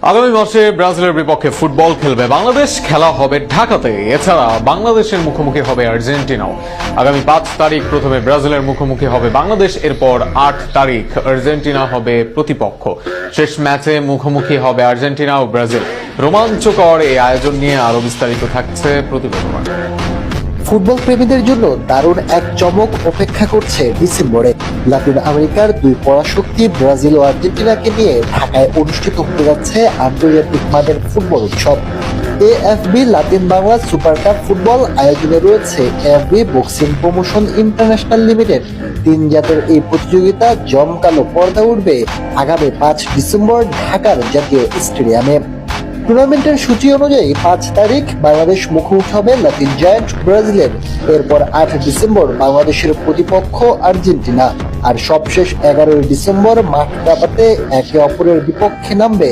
আগামী মাসে ব্রাজিলের বিপক্ষে ফুটবল খেলবে বাংলাদেশ, খেলা হবে ঢাকাতে। এছাড়া বাংলাদেশের মুখোমুখি হবে আর্জেন্টিনাও। আগামী 5 তারিখ প্রথমে ব্রাজিলের মুখোমুখি হবে বাংলাদেশ, এরপর 8 তারিখ আর্জেন্টিনা হবে প্রতিপক্ষ। শেষ ম্যাচে মুখোমুখি হবে আর্জেন্টিনা ও ব্রাজিল। রোমাঞ্চকর এই আয়োজন নিয়ে আরো বিস্তারিত থাকছে প্রতিবেদনে। ফুটবল প্রেমীদের জন্য দারুণ এক চমক অপেক্ষা করছে ডিসেম্বরে। লাতিন আমেরিকার দুই পরাশক্তি ব্রাজিল ও আর্জেন্টিনাকে নিয়ে ঢাকায় অনুষ্ঠিত হতে যাচ্ছে আন্তর্জাতিক মানের ফুটবল উৎসব। AFB Latin Bangla super cup football আয়োজনে রয়েছে AFB boxing promotion international limited. 3 জাতের এই প্রতিযোগিতা জমকালো পর্দা উঠবে আগামী 5 ডিসেম্বর ঢাকার জাতীয় স্টেডিয়ামে। টুর্নামেন্টের সূচি অনুযায়ী 5 তারিখ বাংলাদেশ মুখোমুখি হবে লাতিন জায়ান্ট ব্রাজিলের। এরপর 8 ডিসেম্বর বাংলাদেশের প্রতিপক্ষ আর্জেন্টিনা। আর সবশেষ 11 ডিসেম্বর মাঠ কাঁপাতে একে অপরের বিপক্ষে নামবে